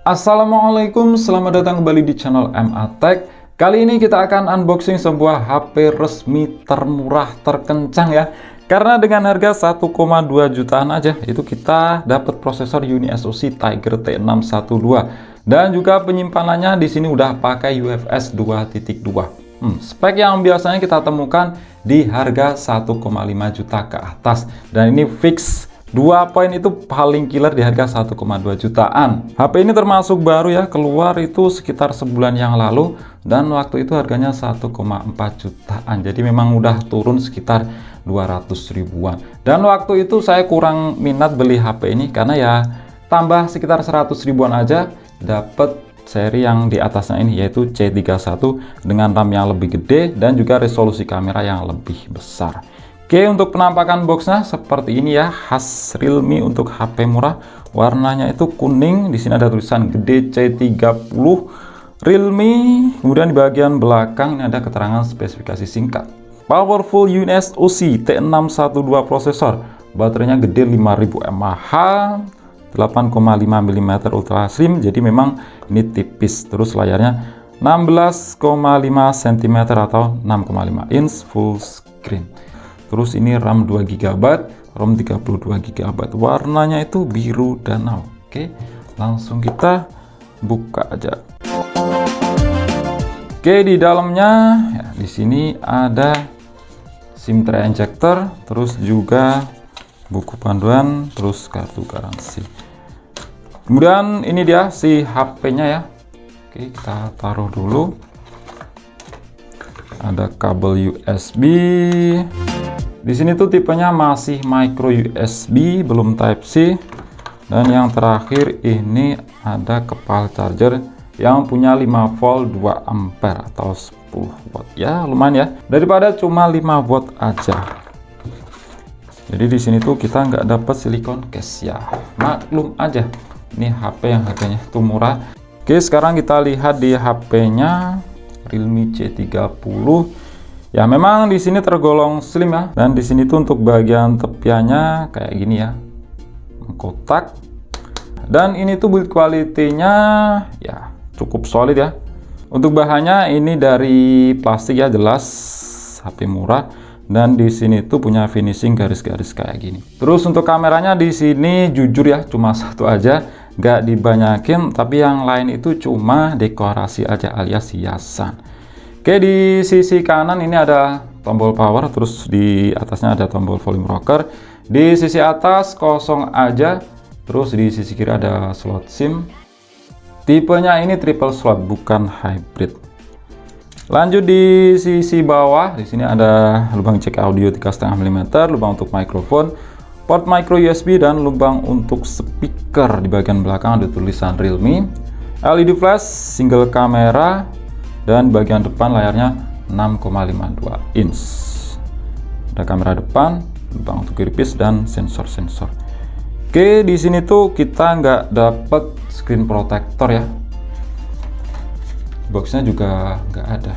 Assalamualaikum, selamat datang kembali di channel MA Tech. Kali ini kita akan unboxing sebuah HP resmi termurah terkencang ya. Karena dengan harga 1,2 jutaan aja itu kita dapat prosesor UniSoC Tiger T612 dan juga penyimpanannya di sini udah pakai UFS 2.2. Spek yang biasanya kita temukan di harga 1,5 juta ke atas dan ini fix 2 poin itu paling killer di harga 1,2 jutaan. HP ini termasuk baru ya, keluar itu sekitar sebulan yang lalu dan waktu itu harganya 1,4 jutaan. Jadi memang udah turun sekitar 200 ribuan. Dan waktu itu saya kurang minat beli HP ini karena ya tambah sekitar 100 ribuan aja dapat seri yang di atasnya ini yaitu C31 dengan RAM yang lebih gede dan juga resolusi kamera yang lebih besar. Oke, untuk penampakan boxnya seperti ini ya, khas Realme untuk HP murah. Warnanya itu kuning, di sini ada tulisan gede C30 Realme. Kemudian di bagian belakang ini ada keterangan spesifikasi singkat. Powerful UniSoC T612 prosesor, baterainya gede 5000 mAh, 8,5 mm ultra slim, jadi memang ini tipis. Terus layarnya 16,5 cm atau 6,5 inch full screen. Terus ini RAM 2 GB, ROM 32 GB. Warnanya itu biru danau. Oke, langsung kita buka aja. Oke, di dalamnya ya, di sini ada SIM tray injector, terus juga buku panduan, terus kartu garansi. Kemudian ini dia si HP-nya ya. Oke, kita taruh dulu. Ada kabel USB. Di sini tuh tipenya masih micro USB, belum Type C. Dan yang terakhir ini ada kepala charger yang punya 5 volt 2 ampere atau 10 watt. Ya, lumayan ya. Daripada cuma 5 watt aja. Jadi di sini tuh kita nggak dapat silikon case ya. Maklum aja. Ini HP yang harganya tuh murah. Oke, sekarang kita lihat di HP-nya Realme C30. Ya memang di sini tergolong slim ya, dan di sini tuh untuk bagian tepiannya kayak gini ya, kotak. Dan ini tuh build quality-nya ya cukup solid ya. Untuk bahannya ini dari plastik ya, jelas HP murah. Dan di sini tuh punya finishing garis-garis kayak gini. Terus untuk kameranya di sini jujur ya cuma satu aja, nggak dibanyakin, tapi yang lain itu cuma dekorasi aja alias hiasan. Oke, di sisi kanan ini ada tombol power, terus di atasnya ada tombol volume rocker. Di sisi atas kosong aja, terus di sisi kiri ada slot SIM. Tipenya ini triple slot, bukan hybrid. Lanjut di sisi bawah, di sini ada lubang jack audio 3,5 mm, lubang untuk mikrofon, port micro USB dan lubang untuk speaker. Di bagian belakang ada tulisan Realme, LED flash, single kamera. Dan bagian depan layarnya 6,52 inch. Ada kamera depan, lubang untuk earpiece dan sensor-sensor. Oke, di sini tuh kita nggak dapet screen protector ya. Boxnya juga nggak ada.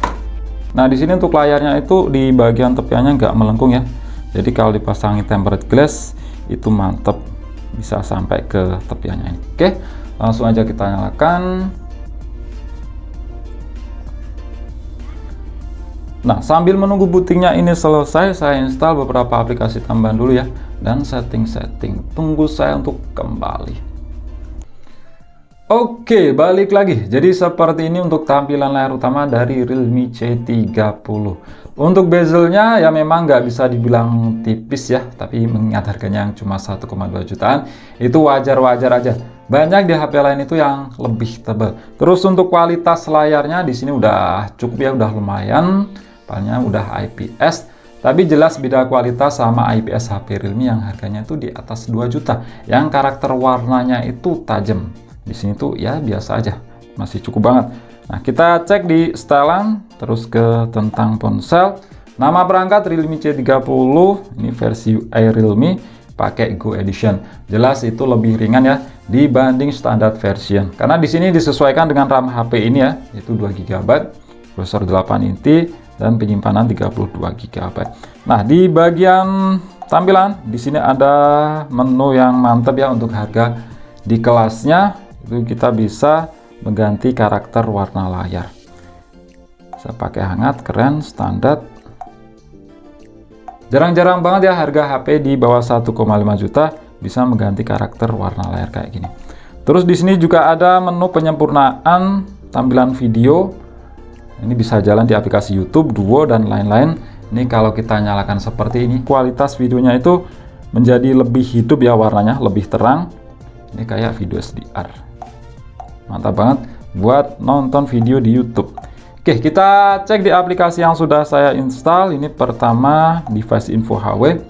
Nah, di sini untuk layarnya itu di bagian tepiannya nggak melengkung ya. Jadi kalau dipasangi tempered glass itu mantep, bisa sampai ke tepiannya ini. Oke, langsung aja kita nyalakan. Nah, sambil menunggu bootingnya ini selesai, saya install beberapa aplikasi tambahan dulu ya, dan setting-setting. Tunggu saya untuk kembali. Oke, balik lagi. Jadi seperti ini untuk tampilan layar utama dari Realme C30. Untuk bezelnya ya memang nggak bisa dibilang tipis ya, tapi mengingat harganya yang cuma 1,2 jutaan, itu wajar-wajar aja. Banyak di HP lain itu yang lebih tebal. Terus untuk kualitas layarnya di sini udah cukup ya, udah lumayan. Panelnya udah IPS, tapi jelas beda kualitas sama IPS HP Realme yang harganya itu di atas 2 juta. Yang karakter warnanya itu tajam. Di sini tuh ya biasa aja, masih cukup banget. Nah, kita cek di setelan, terus ke tentang ponsel. Nama perangkat Realme C30, ini versi UI Realme pakai Go Edition. Jelas itu lebih ringan ya dibanding standar version. Karena di sini disesuaikan dengan RAM HP ini ya, itu 2 GB, prosesor 8 inti dan penyimpanan 32 GB. Nah, di bagian tampilan di sini ada menu yang mantap ya untuk harga di kelasnya. Itu kita bisa mengganti karakter warna layar. Bisa pakai hangat, keren, standar. Jarang-jarang banget ya harga HP di bawah 1,5 juta bisa mengganti karakter warna layar kayak gini. Terus di sini juga ada menu penyempurnaan tampilan video. Ini bisa jalan di aplikasi YouTube, Duo, dan lain-lain. Ini kalau kita nyalakan seperti ini, kualitas videonya itu menjadi lebih hidup ya, warnanya lebih terang. Ini kayak video SDR. Mantap banget buat nonton video di YouTube. Oke, kita cek di aplikasi yang sudah saya install. Ini pertama device info HW.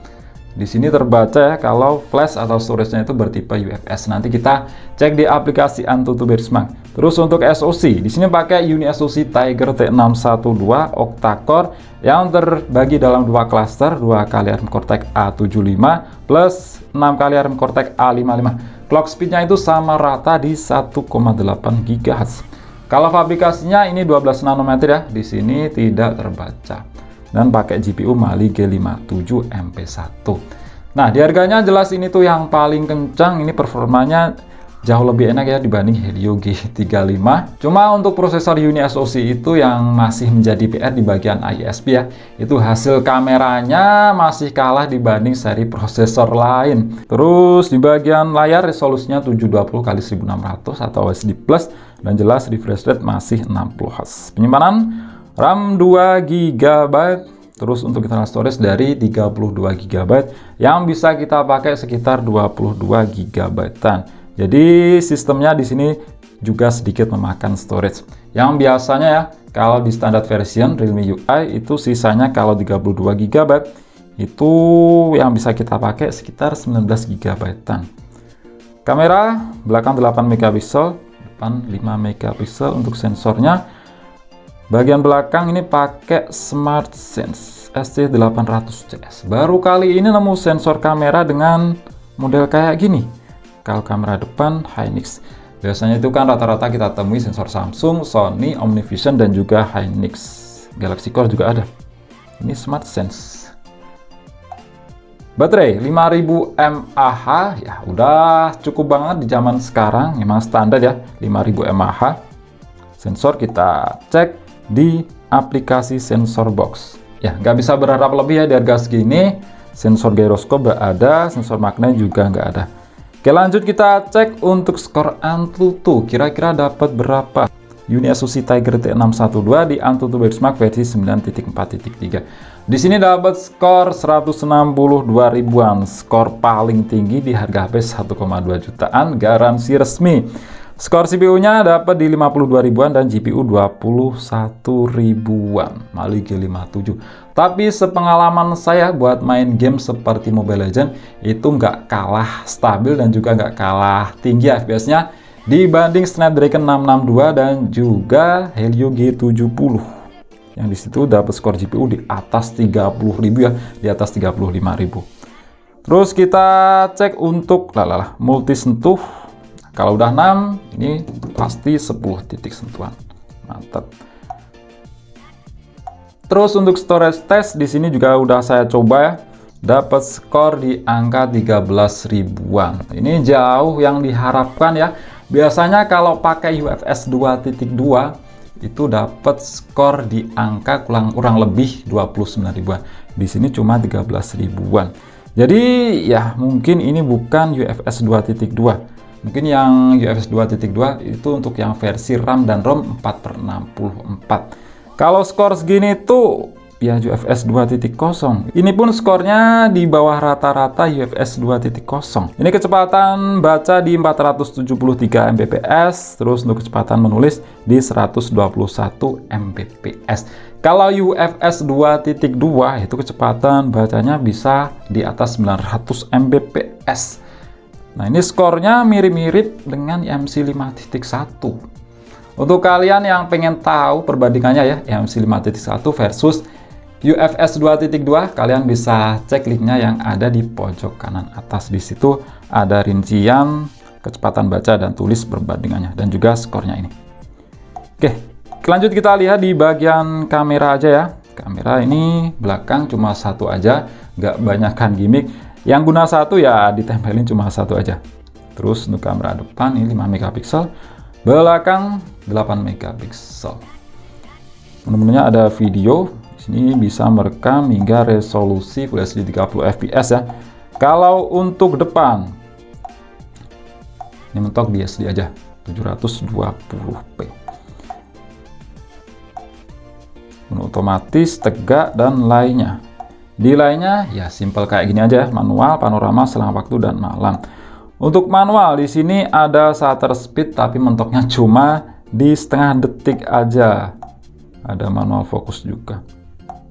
Di sini terbaca ya kalau flash atau storage-nya itu bertipe UFS. Nanti kita cek di aplikasi AnTuTu Benchmark. Terus untuk SoC, di sini pakai UniSoC Tiger T612 octa-core yang terbagi dalam dua cluster, 2 kali ARM Cortex A75 plus 6 kali ARM Cortex A55. Clock speed-nya itu sama rata di 1,8 GHz. Kalau fabrikasinya ini 12 nanometer ya, di sini tidak terbaca. Dan pakai GPU Mali G57 MP1. Nah, di harganya jelas ini tuh yang paling kencang, ini performanya jauh lebih enak ya dibanding Helio G35. Cuma untuk prosesor UniSoC itu yang masih menjadi PR di bagian ISP ya. Itu hasil kameranya masih kalah dibanding seri prosesor lain. Terus di bagian layar resolusinya 720x1600 atau SD Plus dan jelas refresh rate masih 60 Hz. Penyimpanan RAM 2 GB, terus untuk internal storage dari 32 GB yang bisa kita pakai sekitar 22 GB-an. Jadi sistemnya di sini juga sedikit memakan storage. Yang biasanya ya kalau di standar version Realme UI itu sisanya kalau 32 GB itu yang bisa kita pakai sekitar 19 GB-an. Kamera belakang 8 megapiksel, depan 5 megapiksel untuk sensornya. Bagian belakang ini pakai SmartSense SC800CS. Baru kali ini nemu sensor kamera dengan model kayak gini. Kalau kamera depan Hynix. Biasanya itu kan rata-rata kita temui sensor Samsung, Sony, Omnivision, dan juga Hynix. Galaxy Core juga ada. Ini SmartSense. Baterai 5000 mAh, ya udah cukup banget di zaman sekarang. Memang standar ya 5000 mAh. Sensor kita cek di aplikasi Sensor Box. Ya, nggak bisa berharap lebih ya di harga segini. Sensor gyroscope nggak ada, sensor magnet juga nggak ada. Oke, lanjut kita cek untuk skor AnTuTu. Kira-kira dapat berapa? UniSoC Tiger T612 di AnTuTu Benchmark versi 9.4.3. Di sini dapat skor 162 ribuan, skor paling tinggi di harga HP 1,2 jutaan, garansi resmi. Skor CPU-nya dapat di 52 ribuan dan GPU 21 ribuan, Mali G57. Tapi sepengalaman saya buat main game seperti Mobile Legends itu nggak kalah stabil dan juga nggak kalah tinggi FPS-nya dibanding Snapdragon 662 dan juga Helio G70. Yang disitu dapat skor GPU di atas 30.000 ya, di atas 35.000. Terus kita cek untuk multi sentuh. Kalau udah 6, ini pasti 10 titik sentuhan. Mantap. Terus untuk storage test di sini juga udah saya coba ya. Dapat skor di angka 13 ribuan. Ini jauh yang diharapkan ya. Biasanya kalau pakai UFS 2.2 itu dapat skor di angka kurang lebih 29 ribuan. Di sini cuma 13 ribuan. Jadi ya mungkin ini bukan UFS 2.2. Mungkin yang UFS 2.2 itu untuk yang versi RAM dan ROM 4/64. Kalau skor segini tuh ya UFS 2.0. Ini pun skornya di bawah rata-rata UFS 2.0. Ini kecepatan baca di 473 Mbps, terus untuk kecepatan menulis di 121 Mbps. Kalau UFS 2.2 itu kecepatan bacanya bisa di atas 900 Mbps. Nah, ini skornya mirip-mirip dengan MC 5.1. Untuk kalian yang pengen tahu perbandingannya ya, MC 5.1 versus UFS 2.2, kalian bisa cek linknya yang ada di pojok kanan atas. Di situ ada rincian kecepatan baca dan tulis perbandingannya dan juga skornya ini. Oke, lanjut kita lihat di bagian kamera aja ya. Kamera ini belakang cuma satu aja, nggak banyakkan gimmick. Yang guna satu ya ditempelin cuma satu aja. Terus untuk kamera depan ini 5 megapiksel, belakang 8 megapiksel. Menu-menunya ada video. Di sini bisa merekam hingga resolusi Full HD 30 fps ya. Kalau untuk depan ini mentok di SD aja 720p. Menu otomatis, tegak, dan lainnya. Di lainnya ya simple kayak gini aja, manual, panorama, selang waktu, dan malam. Untuk manual di sini ada shutter speed tapi mentoknya cuma di setengah detik aja. Ada manual fokus juga.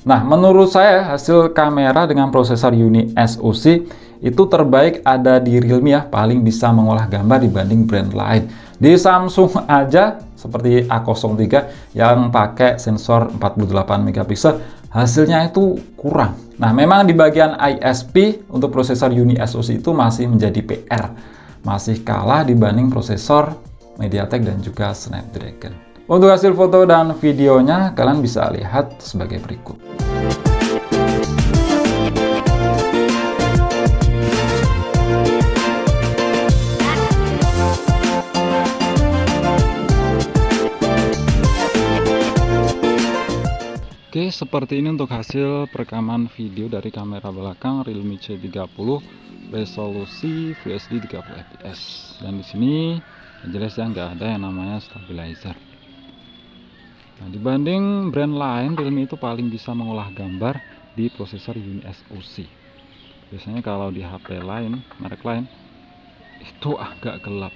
Nah, menurut saya hasil kamera dengan prosesor Uni SoC itu terbaik ada di Realme ya, paling bisa mengolah gambar dibanding brand lain. Di Samsung aja seperti A03 yang pakai sensor 48 megapiksel, hasilnya itu kurang. Nah, memang di bagian ISP untuk prosesor Uni SoC itu masih menjadi PR. Masih kalah dibanding prosesor MediaTek dan juga Snapdragon. Untuk hasil foto dan videonya kalian bisa lihat sebagai berikut. Oke, seperti ini untuk hasil perekaman video dari kamera belakang Realme C30 resolusi Full HD 30 fps. Dan di sini jelas ya nggak ada yang namanya stabilizer. Nah, dibanding brand lain, Realme itu paling bisa mengolah gambar di prosesor Uni SoC. Biasanya kalau di HP lain, merek lain, itu agak gelap.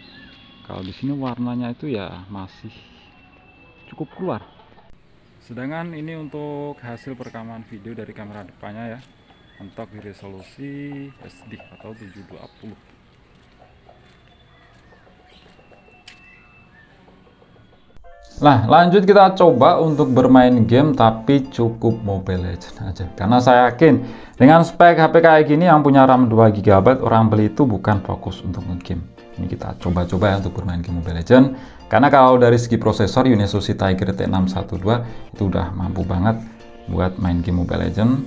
Kalau di sini warnanya itu ya masih cukup keluar. Sedangkan ini untuk hasil perekaman video dari kamera depannya ya, mentok di resolusi SD atau 720. Nah, lanjut kita coba untuk bermain game tapi cukup Mobile Legends aja. Karena saya yakin dengan spek HP kayak gini yang punya RAM 2 GB, orang beli itu bukan fokus untuk nge-game. Ini kita coba-coba ya untuk bermain game Mobile Legends. Karena kalau dari segi prosesor Uni SoC Tiger T612 itu udah mampu banget buat main game Mobile Legends.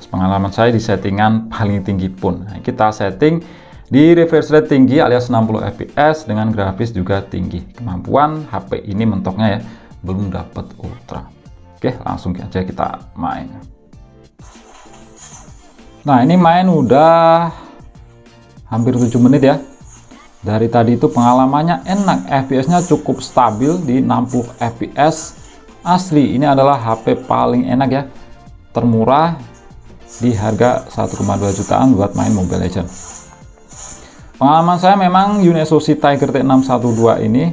Pengalaman saya di settingan paling tinggi pun. Nah, kita setting di refresh rate tinggi alias 60 fps dengan grafis juga tinggi. Kemampuan HP ini mentoknya ya, belum dapat ultra. Oke, langsung aja kita main. Nah, ini main udah hampir 7 menit ya. Dari tadi itu pengalamannya enak, FPS-nya cukup stabil di 60 fps. Asli, ini adalah HP paling enak ya. Termurah di harga 1,2 jutaan buat main Mobile Legends. Pengalaman saya memang Uni SoC Tiger T612 ini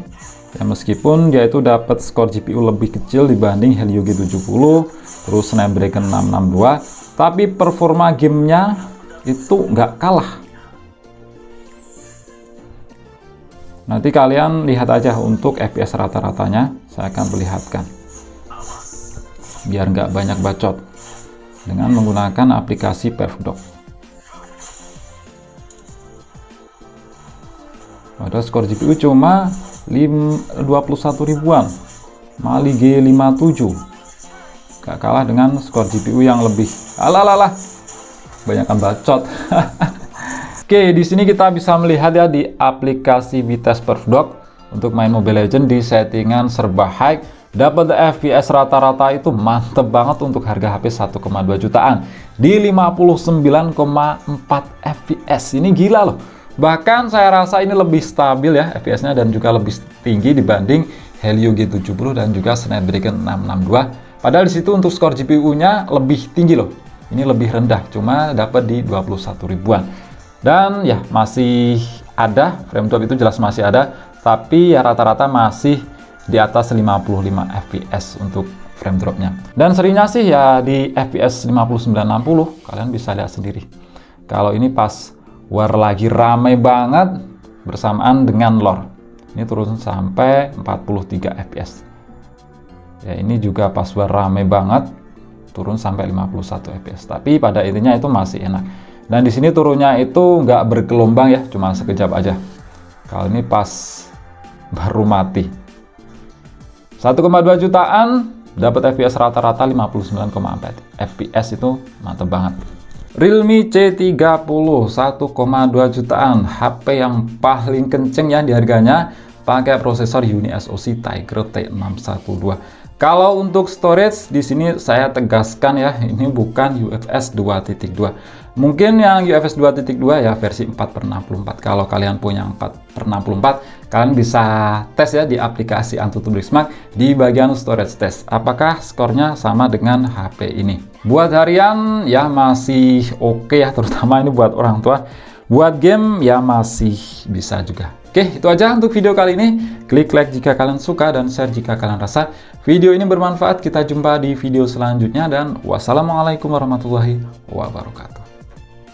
ya, meskipun dia itu dapat skor GPU lebih kecil dibanding Helio G70 terus Snapdragon 662, tapi performa gamenya itu nggak kalah. Nanti kalian lihat aja untuk FPS rata-ratanya, saya akan perlihatkan biar nggak banyak bacot dengan menggunakan aplikasi Perfdock. Padahal skor GPU cuma 21 ribuan, Mali G57, gak kalah dengan skor GPU yang lebih. Alalah, banyakan bacot. Oke, di sini kita bisa melihat ya di aplikasi Vitesse Perfdock untuk main Mobile Legends di settingan serba high, dapat FPS rata-rata itu mantep banget untuk harga HP 1,2 jutaan di 59,4 fps. Ini gila loh. Bahkan saya rasa ini lebih stabil ya FPS-nya dan juga lebih tinggi dibanding Helio G70 dan juga Snapdragon 662. Padahal di situ untuk skor GPU-nya lebih tinggi loh. Ini lebih rendah, cuma dapat di 21 ribuan. Dan ya masih ada, frame drop itu jelas masih ada, tapi ya rata-rata masih di atas 55 fps untuk frame dropnya. Dan seringnya sih ya di fps 59-60, kalian bisa lihat sendiri. Kalau ini pas war lagi ramai banget bersamaan dengan lore, ini turun sampai 43 fps ya. Ini juga pas war ramai banget turun sampai 51 fps, tapi pada intinya itu masih enak. Dan di sini turunnya itu nggak bergelombang ya, cuma sekejap aja. Kalau ini pas baru mati 1,2 jutaan dapat fps rata-rata 59,4 fps, itu mantep banget. Realme C30 1,2 jutaan, HP yang paling kenceng ya di harganya, pakai prosesor Uni SoC Tiger T612. Kalau untuk storage di sini saya tegaskan ya, ini bukan UFS 2.2. Mungkin yang UFS 2.2 ya versi 4/64. Kalau kalian punya 4/64, kalian bisa tes ya di aplikasi AnTuTu Benchmark di bagian storage test. Apakah skornya sama dengan HP ini? Buat harian ya masih oke ya, terutama ini buat orang tua. Buat game ya masih bisa juga. Oke, itu aja untuk video kali ini. Klik like jika kalian suka dan share jika kalian rasa video ini bermanfaat. Kita jumpa di video selanjutnya dan wassalamualaikum warahmatullahi wabarakatuh.